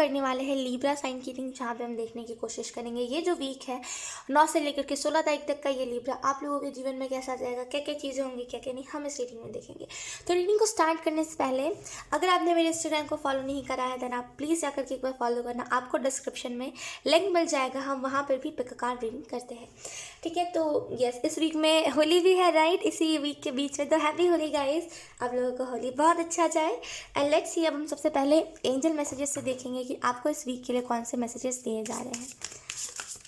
करने वाले हैं लिब्रा साइन की रीडिंग, जहाँ पे हम देखने की कोशिश करेंगे ये जो वीक है 9 से लेकर के 16 तारीख तक का ये लिब्रा आप लोगों के जीवन में कैसा जाएगा, क्या क्या चीज़ें होंगी, क्या क्या नहीं, हम इस रीडिंग में देखेंगे। तो रीडिंग को स्टार्ट करने से पहले अगर आपने मेरे इंस्टाग्राम को फॉलो नहीं करा है देन आप प्लीज़ जाकर के एक बार फॉलो करना, आपको डिस्क्रिप्शन में लिंक मिल जाएगा, हम वहाँ पर भी पिक कार्ड रीडिंग करते हैं। ठीक है, तो यस इस वीक में होली भी है राइट, इसी वीक के बीच में, तो हैप्पी होली गाइस, आप लोगों को होली बहुत अच्छा जाए। एंड लेट्स सी, अब हम सबसे पहले एंजल मैसेजेस से देखेंगे कि आपको इस वीक के लिए कौन से मैसेजेस दिए जा रहे हैं।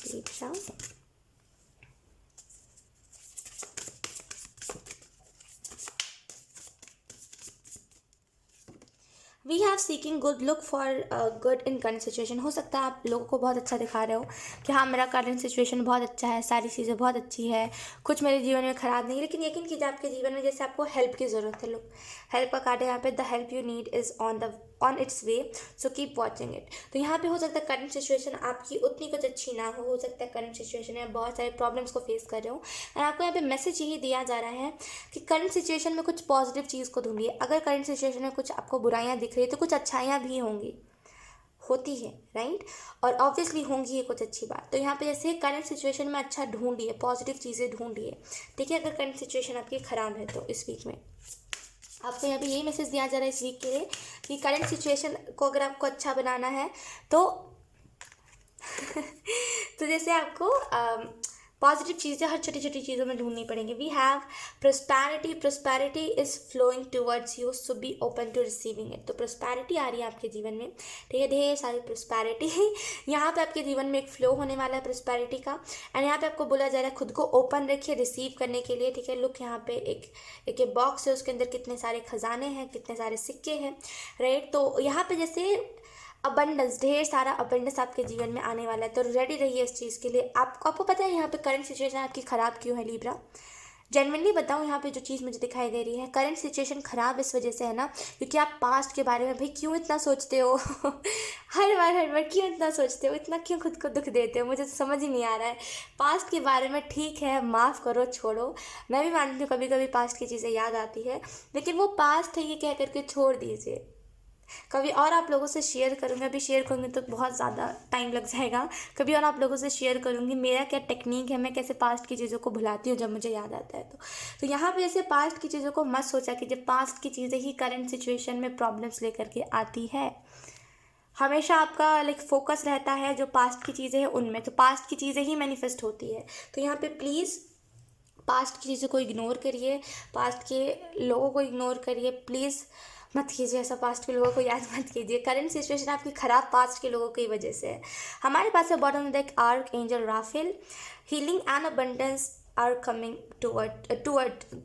Libra, we have seeking good, look for good in current situation. हो सकता है आप लोगों को बहुत अच्छा दिखा रहे हो कि हाँ मेरा करंट सिचुएशन बहुत अच्छा है, सारी चीज़ें बहुत अच्छी है, कुछ मेरे जीवन में ख़राब नहीं, लेकिन यकीन कीजिए आपके जीवन में जैसे आपको हेल्प की ज़रूरत है। लुक, हेल्प का कार्ड है यहाँ पे, the help you need is on it's way, so keep watching it. तो यहाँ पे हो सकता है करंट सिचुएशन आपकी उतनी कुछ अच्छी ना हो सकता है करंट सिचुएशन में आप बहुत सारे प्रॉब्लम्स को फेस कर रहे हो, और आपको यहाँ पे मैसेज यही दिया जा रहा है कि करंट सिचुएशन में कुछ पॉजिटिव चीज़ को ढूंढिए। अगर करंट सिचुएशन में कुछ आपको बुराइयाँ दिख रही है तो कुछ अच्छाइयाँ भी होंगी, होती है राइट, और ऑब्वियसली होंगी ये कुछ अच्छी बात। तो यहाँ पे जैसे करंट सिचुएशन में अच्छा ढूंढिए, पॉजिटिव चीज़ें ढूंढिए। ठीक है, अगर करंट सिचुएशन आपकी ख़राब है तो इस वीक में आपको यहाँ पे यही मैसेज दिया जा रहा है इस वीक के लिए कि करंट सिचुएशन को अगर आपको अच्छा बनाना है तो तो जैसे आपको पॉजिटिव चीज़ें हर छोटी छोटी चीज़ों में ढूंढनी पड़ेंगी। We have prosperity, prosperity is flowing towards you, so be open to receiving it. तो प्रोस्पैरिटी आ रही है आपके जीवन में, ठीक है, ढेर सारी प्रोस्पैरिटी यहाँ पे आपके जीवन में एक फ्लो होने वाला है प्रोस्पैरिटी का। एंड यहाँ पे आपको बोला जा रहा है खुद को ओपन रखिए रिसीव करने के लिए। ठीक है, लुक यहाँ पे एक बॉक्स है, उसके अंदर कितने सारे खजाने हैं, कितने सारे सिक्के हैं राइट। तो यहाँ पे जैसे अबंडेंस, ढेर सारा अबंडेंस आपके जीवन में आने वाला है, तो रेडी रहिए इस चीज़ के लिए। आपको पता है यहाँ पे करंट सिचुएशन आपकी ख़राब क्यों है लिब्रा? जेनविनली बताऊँ, यहाँ पे जो चीज़ मुझे दिखाई दे रही है, करंट सिचुएशन ख़राब इस वजह से है ना क्योंकि आप पास्ट के बारे में भाई क्यों इतना सोचते हो हर बार क्यों इतना सोचते हो, इतना क्यों खुद को दुख देते हो, मुझे तो समझ ही नहीं आ रहा है। पास्ट के बारे में ठीक है, माफ़ करो, छोड़ो, मैं भी मानती हूँ कभी कभी पास्ट की चीज़ें याद आती है, लेकिन वो पास्ट है ये कह करके छोड़ दीजिए। कभी और आप लोगों से शेयर करूँगी, अभी शेयर करूँगी तो बहुत ज़्यादा टाइम लग जाएगा, कभी और आप लोगों से शेयर करूँगी मेरा क्या टेक्निक है, मैं कैसे पास्ट की चीज़ों को भुलाती हूँ जब मुझे याद आता है। तो यहाँ पे जैसे पास्ट की चीज़ों को मत सोचा कि जब पास्ट की चीज़ें ही करंट सिचुएशन में प्रॉब्लम्स लेकर के आती है। हमेशा आपका फोकस रहता है जो पास्ट की चीज़ें हैं उनमें, तो पास्ट की चीज़ें ही मैनिफेस्ट होती है। तो यहाँ पे प्लीज़ पास्ट की चीज़ों को इग्नोर करिए, पास्ट के लोगों को इग्नोर करिए, प्लीज़ मत कीजिए ऐसा, पास्ट के लोगों को याद मत कीजिए। करंट सिचुएशन आपकी ख़राब पास्ट के लोगों की वजह से है। हमारे पास है bottom deck arch angel Raphael, healing and abundance are coming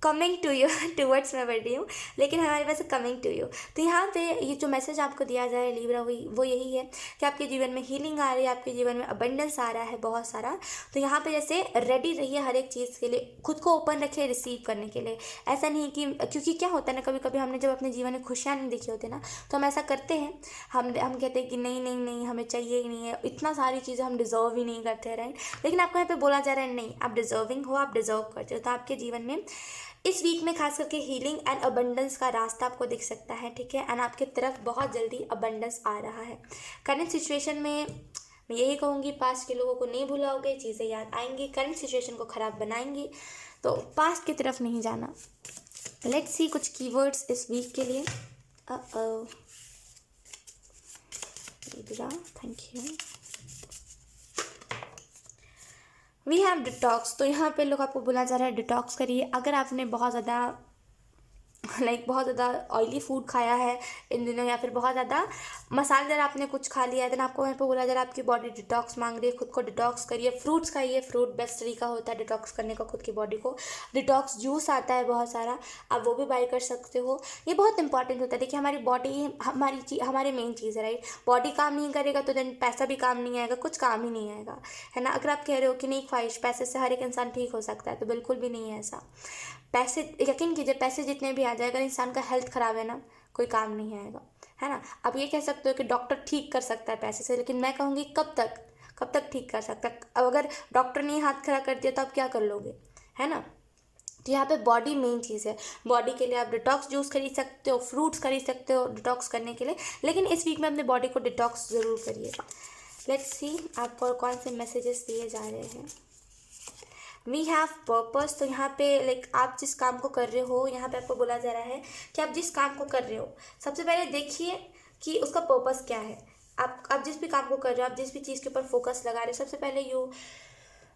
coming to you towards मैं बढ़ रही हूँ, लेकिन हमारे पास कमिंग टू यू। तो यहाँ पे ये जो मैसेज आपको दिया जा रहा है लिब्रा वो यही है कि आपके जीवन में हीलिंग आ रही है, आपके जीवन में अबंडेंस आ रहा है बहुत सारा। तो यहाँ पे जैसे रेडी रहिए हर एक चीज़ के लिए, खुद को ओपन रखिए रिसीव करने के लिए। ऐसा नहीं कि क्योंकि क्या होता है ना, कभी कभी हमने जब अपने जीवन में खुशियाँ नहीं देखी होती ना तो हम ऐसा करते हैं, हम कहते हैं कि नहीं नहीं नहीं हमें चाहिए ही नहीं है, इतना सारी चीज़ें हम डिज़र्व ही नहीं करते हैं राइट। लेकिन आपको यहाँ पे बोला जा रहा है नहीं, आप डिज़र्विंग हो, आप डिज़र्व करते हो। तो आपके जीवन में इस वीक में खास करके हीलिंग एंड अबंडेंस का रास्ता आपको दिख सकता है। ठीक है, एंड आपकी तरफ बहुत जल्दी अबंडेंस आ रहा है। करंट सिचुएशन में मैं यही कहूँगी, पास्ट के लोगों को नहीं भुलाओगे, चीज़ें याद आएंगी, करंट सिचुएशन को ख़राब बनाएंगी, तो पास्ट की तरफ नहीं जाना। लेट्स सी कुछ कीवर्ड्स इस वीक के लिए। Thank you. We have detox, तो यहाँ पे लोग आपको बोला जा रहा है डिटॉक्स करिए। अगर आपने बहुत ज़्यादा बहुत ज़्यादा ऑयली फूड खाया है इन दिनों, या फिर बहुत ज़्यादा मसालेदार आपने कुछ खा लिया है, देन आपको यहाँ पे बोला जा रहा है आपकी बॉडी डिटॉक्स मांग रही है, खुद को डिटॉक्स करिए। फ्रूट्स खाइए, फ्रूट बेस्ट तरीका होता है डिटॉक्स करने का खुद की बॉडी को। डिटॉक्स जूस आता है बहुत सारा, आप वो भी बाय कर सकते हो, ये बहुत इंपॉर्टेंट होता है। देखिए हमारी बॉडी हमारी मेन चीज़ है राइट। बॉडी काम नहीं करेगा तो देन पैसा भी काम नहीं आएगा, कुछ काम ही नहीं आएगा, है ना। अगर आप कह रहे हो कि नहीं ख्वाहिश पैसे से हर एक इंसान ठीक हो सकता है, तो बिल्कुल भी नहीं है ऐसा। पैसे, यकीन कीजिए पैसे जितने भी आ जाए, अगर इंसान का हेल्थ ख़राब है ना कोई काम नहीं आएगा, है ना। आप ये कह सकते हो कि डॉक्टर ठीक कर सकता है पैसे से, लेकिन मैं कहूँगी कब तक ठीक कर सकता है। अब अगर डॉक्टर ने हाथ खड़ा कर दिया तो आप क्या कर लोगे, है ना। तो यहाँ पे बॉडी मेन चीज़ है। बॉडी के लिए आप डिटॉक्स जूस खरीद सकते हो, फ्रूट्स खरीद सकते हो डिटॉक्स करने के लिए, लेकिन इस वीक में अपने बॉडी को डिटॉक्स ज़रूर करिए। लेट्स सी आपको कौन से मैसेजेस दिए जा रहे हैं। वी हैव पर्पस, तो यहाँ पे लाइक आप जिस काम को कर रहे हो, यहाँ पे आपको बोला जा रहा है कि आप जिस काम को कर रहे हो सबसे पहले देखिए कि उसका पर्पस क्या है। आप जिस भी काम को कर रहे हो, आप जिस भी चीज़ के ऊपर फोकस लगा रहे हो, सबसे पहले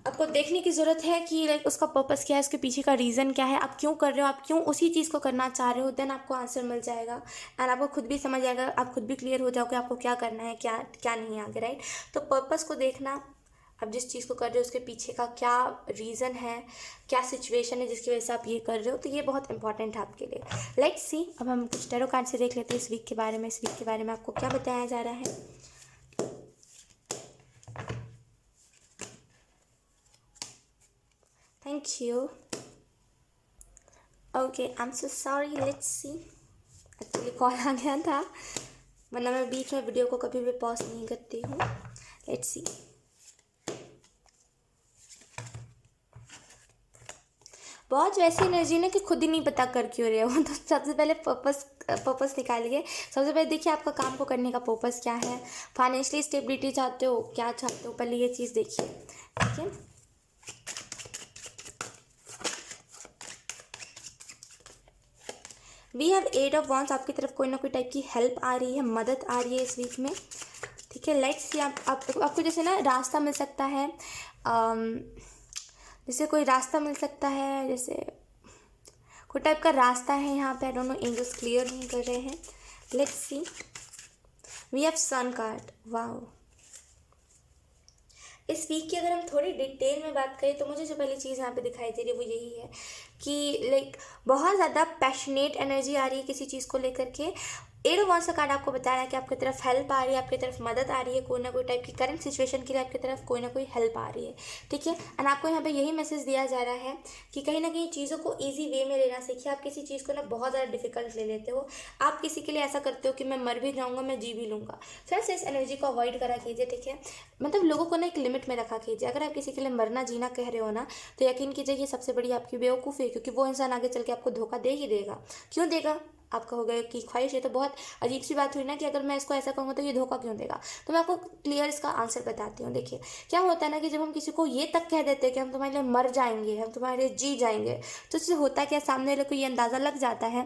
आपको देखने की ज़रूरत है कि लाइक उसका पर्पस क्या है, उसके पीछे का रीज़न क्या है, आप क्यों कर रहे हो, आप क्यों उसी चीज़ को करना चाह रहे हो। देन आपको आंसर मिल जाएगा एंड आपको खुद भी समझ आएगा, आप खुद भी क्लियर हो जाओगे आपको क्या करना है, क्या क्या नहीं आगे, राइट। तो पर्पस को देखना, आप जिस चीज़ को कर रहे हो उसके पीछे का क्या रीज़न है, क्या सिचुएशन है जिसकी वजह से आप ये कर रहे हो, तो ये बहुत इंपॉर्टेंट है आपके लिए। लेट्स सी अब हम कुछ टैरो कार्ड से देख लेते हैं इस वीक के बारे में। इस वीक के बारे में आपको क्या बताया जा रहा है। Thank you. Okay, I am so sorry. Let's see, actually call आ गया था, वरना मैं बीच में वीडियो को कभी भी पॉज नहीं करती हूँ। लेट्स सी, बहुत वैसी एनर्जी ना कि खुद ही नहीं पता कर क्यों रहे हो। तो सबसे पहले पर्पस निकालिए। सबसे पहले देखिए आपका काम को करने का पर्पस क्या है। फाइनेंशियली स्टेबिलिटी चाहते हो, क्या चाहते हो, पहले ये चीज़ देखिए, ठीक है। वी हैव 8 ऑफ वॉन्ड्स, आपकी तरफ कोई ना कोई टाइप की हेल्प आ रही है, मदद आ रही है इस वीक में, ठीक है। लेट्स सी आपको जैसे ना रास्ता मिल सकता है, जैसे कोई रास्ता मिल सकता है, जैसे कोई टाइप का रास्ता है यहाँ पे। I don't know, angels clear नहीं कर रहे हैं। Let's see, we have sun card. Wow, इस वीक की अगर हम थोड़ी डिटेल में बात करें तो मुझे जो पहली चीज़ यहाँ पे दिखाई दे रही है वो यही है कि लाइक बहुत ज़्यादा पैशनेट एनर्जी आ रही है किसी चीज़ को लेकर के। 8 ऑफ वॉन्ड्स का कार्ड आपको बता रहा है कि आपकी तरफ हेल्प आ रही है, आपकी तरफ मदद आ रही है, कोई ना कोई टाइप की करंट सिचुएशन के लिए आपकी तरफ कोई ना कोई हेल्प आ रही है, ठीक है। एंड आपको यहाँ पे यही मैसेज दिया जा रहा है कि कहीं ना कहीं चीज़ों को ईजी वे में लेना सीखिए। आप किसी चीज़ को ना बहुत ज़्यादा डिफिकल्ट ले लेते हो, आप किसी के लिए ऐसा करते हो कि मैं मर भी जाऊँगा, मैं जी भी लूँगा। फिर से इस एनर्जी को अवॉइड करा कीजिए, ठीक है। मतलब लोगों को ना एक लिमिट में रखा कीजिए। अगर आप किसी के लिए मरना जीना कह रहे हो ना, तो यकीन कीजिए ये सबसे बड़ी आपकी बेवकूफ़ी है, क्योंकि वो इंसान आगे चल के आपको धोखा दे ही देगा। क्यों देगा? आपका हो गया कि ख्वाहिश है, तो बहुत अजीब सी बात हुई ना कि अगर मैं इसको ऐसा कहूँगा तो ये धोखा क्यों देगा। तो मैं आपको क्लियर इसका आंसर बताती हूँ। देखिए क्या होता है ना कि जब हम किसी को ये तक कह देते हैं कि हम तुम्हारे लिए मर जाएंगे, हम तुम्हारे लिए जी जाएंगे, तो इससे होता है क्या, सामने वाले को ये अंदाज़ा लग जाता है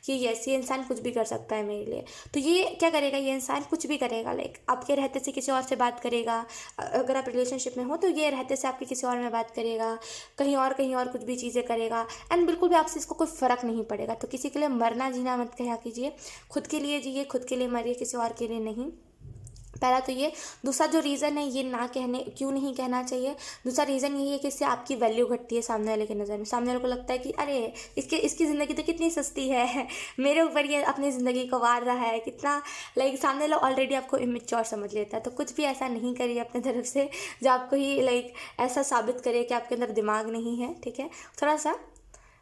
कि यस ये इंसान कुछ भी कर सकता है मेरे लिए। तो ये क्या करेगा, ये इंसान कुछ भी करेगा, लाइक आपके रहते से किसी और से बात करेगा। अगर आप रिलेशनशिप में हो तो ये रहते से आपके किसी और में बात करेगा, कहीं और कुछ भी चीज़ें करेगा, एंड बिल्कुल भी आपसे इसको कोई फ़र्क नहीं पड़ेगा। तो किसी के लिए मरना जीना मत कहा कीजिए, खुद के लिए जिए, खुद के लिए मरिए, किसी और के लिए नहीं। पहला तो ये। दूसरा जो रीज़न है ये ना कहने, क्यों नहीं कहना चाहिए, दूसरा रीज़न यही है कि इससे आपकी वैल्यू घटती है सामने वाले की नज़र में। सामने वाले को लगता है कि अरे इसकी ज़िंदगी तो कितनी सस्ती है, मेरे ऊपर ये अपनी ज़िंदगी को वार रहा है, कितना लाइक सामने वाला ऑलरेडी आपको इमेच्योर समझ लेता है। तो कुछ भी ऐसा नहीं करिए अपने तरफ से जो आपको ही लाइक ऐसा साबित करे कि आपके अंदर दिमाग नहीं है, ठीक है। थोड़ा सा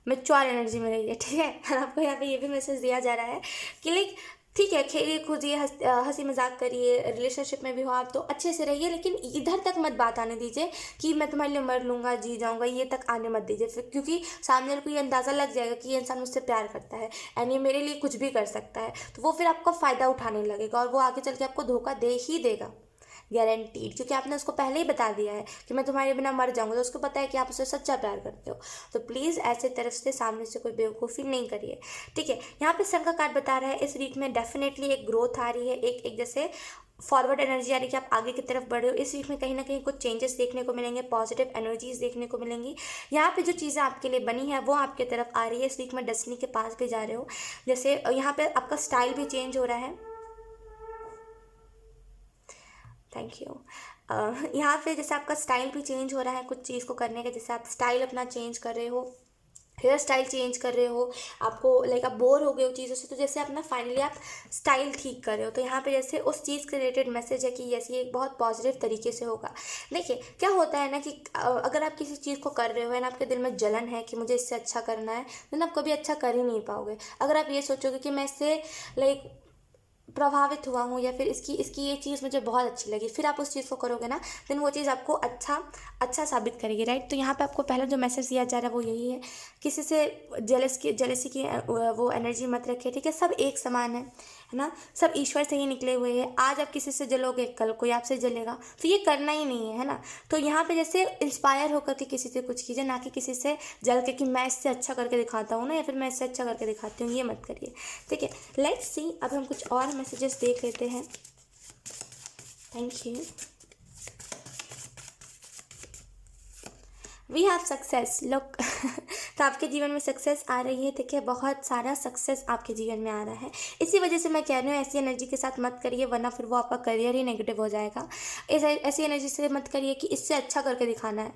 मैच्योर एनर्जी में रहिए, ठीक है। और आपको यहाँ पे ये भी मैसेज दिया जा रहा है कि लाइक ठीक है, खेलिए कूदिए, हंसी मजाक करिए, रिलेशनशिप में भी हो आप तो अच्छे से रहिए, लेकिन इधर तक मत बात आने दीजिए कि मैं तुम्हारे लिए मर लूँगा, जी जाऊँगा, ये तक आने मत दीजिए। फिर क्योंकि सामने वाले को ये अंदाज़ा लग जाएगा कि ये इंसान मुझसे प्यार करता है एंड ये मेरे लिए कुछ भी कर सकता है, तो वो फिर आपका फ़ायदा उठाने लगेगा और वो आगे चल के आपको धोखा दे ही देगा, गारंटीड। क्योंकि आपने उसको पहले ही बता दिया है कि मैं तुम्हारे बिना मर जाऊंगा, तो उसको पता है कि आप उसे सच्चा प्यार करते हो। तो प्लीज़ ऐसे तरफ से सामने से कोई बेवकूफ़ी नहीं करिए, ठीक है। यहाँ पे सन का कार्ड बता रहा है इस वीक में डेफिनेटली एक ग्रोथ आ रही है, एक जैसे फॉरवर्ड एनर्जी आ रही है कि आप आगे की तरफ बढ़े हो। इस वीक में कहीं ना कहीं कुछ चेंजेस देखने को मिलेंगे, पॉजिटिव एनर्जीज देखने को मिलेंगी। यहाँ पे जो चीज़ें आपके लिए बनी है वो आपके तरफ आ रही है। इस वीक में डेस्टिनी के पास भी जा रहे हो, जैसे यहाँ पे आपका स्टाइल भी चेंज हो रहा है। Thank you. यहाँ पे जैसे आपका स्टाइल भी चेंज हो रहा है कुछ चीज़ को करने का, जैसे आप स्टाइल अपना चेंज कर रहे हो, हेयर स्टाइल चेंज कर रहे हो, आपको लाइक आप बोर हो गए हो चीज़ों से, तो जैसे अपना फाइनली आप स्टाइल ठीक कर रहे हो। तो यहाँ पे जैसे उस चीज़ के रिलेटेड मैसेज है कि यस ये एक बहुत पॉजिटिव तरीके से होगा। देखिए क्या होता है ना कि अगर आप किसी चीज़ को कर रहे हो एंड आपके दिल में जलन है कि मुझे इससे अच्छा करना है, तो आप कभी अच्छा कर ही नहीं पाओगे। अगर आप ये सोचोगे कि मैं इससे लाइक प्रभावित हुआ हूँ या फिर इसकी इसकी ये चीज़ मुझे बहुत अच्छी लगी, फिर आप उस चीज़ को करोगे ना, देन वो चीज़ आपको अच्छा साबित करेगी, राइट। तो यहाँ पे आपको पहला जो मैसेज दिया जा रहा है वो यही है, किसी से जेलसी की वो एनर्जी मत रखिए, ठीक है। सब एक समान है ना, सब ईश्वर से ही निकले हुए हैं। आज आप किसी से जलोगे, कल कोई आपसे जलेगा, तो ये करना ही नहीं है ना। तो यहाँ पे जैसे इंस्पायर होकर के किसी से कुछ कीजिए, ना कि किसी से जल के कि मैं इससे अच्छा करके दिखाता हूँ ना, या फिर मैं इससे अच्छा करके दिखाती हूँ, ये मत करिए, ठीक है। लेट्स सी, अब हम कुछ और मैसेजेस देख लेते हैं। Thank you. We have success, look तो आपके जीवन में सक्सेस आ रही है, ठीक है। बहुत सारा सक्सेस आपके जीवन में आ रहा है। इसी वजह से मैं कह रही हूँ, ऐसी एनर्जी के साथ मत करिए, वरना फिर वो आपका करियर ही नेगेटिव हो जाएगा। ऐसी एनर्जी से मत करिए कि इससे अच्छा करके दिखाना है,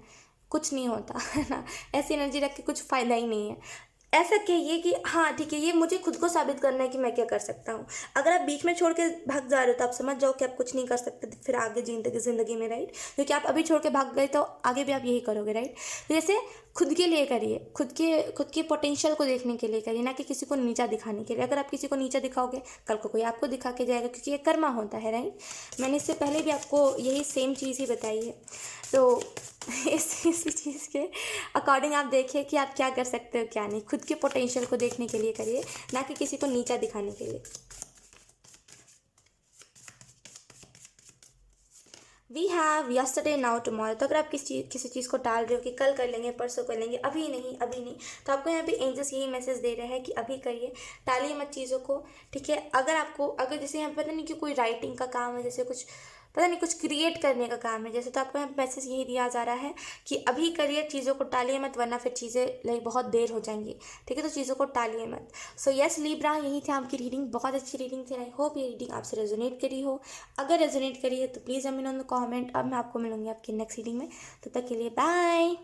कुछ नहीं होता है ना। ऐसी एनर्जी रख के कुछ फ़ायदा ही नहीं है। ऐसा कहिए कि हाँ ठीक है, ये मुझे खुद को साबित करना है कि मैं क्या कर सकता हूँ। अगर आप बीच में छोड़ के भाग जा रहे हो तो आप समझ जाओ कि आप कुछ नहीं कर सकते फिर आगे ज़िंदगी में, राइट। क्योंकि आप अभी छोड़ के भाग गए तो आगे भी आप यही करोगे, राइट। तो जैसे खुद के लिए करिए, खुद के पोटेंशियल को देखने के लिए करिए, ना कि किसी को नीचा दिखाने के लिए। अगर आप किसी को नीचा दिखाओगे, कल को कोई आपको दिखा के जाएगा, क्योंकि ये कर्मा होता है, राइट। मैंने इससे पहले भी आपको यही सेम चीज़ ही बताई है। तो इस चीज़ के अकॉर्डिंग आप देखिए कि आप क्या कर सकते हो क्या नहीं। खुद के पोटेंशियल को देखने के लिए करिए, ना कि किसी को नीचा दिखाने के लिए। We have yesterday now tomorrow. तो अगर आप किसी चीज़ को टाल रहे हो कि कल कर लेंगे, परसों कर लेंगे, अभी नहीं अभी नहीं, तो आपको यहाँ पे एंजल्स यही मैसेज दे रहे हैं कि अभी करिए, टालिए मत चीज़ों को, ठीक है। अगर जैसे यहाँ पे पता नहीं कि कोई राइटिंग का काम है, जैसे कुछ पता नहीं कुछ क्रिएट करने का काम है जैसे, तो आपको यहाँ पे मैसेज यही दिया जा रहा है कि अभी करिए, चीज़ों को टालिए मत, वरना फिर चीज़ें लाइक बहुत देर हो जाएंगी, ठीक है। तो चीज़ों को टालिए मत। सो यस लिब्रा, यही थी आपकी रीडिंग। बहुत अच्छी रीडिंग थी। आई होप ये रीडिंग आपसे रेजोनेट करी हो। अगर रेजोनेट करी है तो प्लीज़ हमें ऑन द कॉमेंट। अब मैं आपको मिलूंगी आपकी नेक्स्ट रीडिंग में। तब तक के लिए बाय।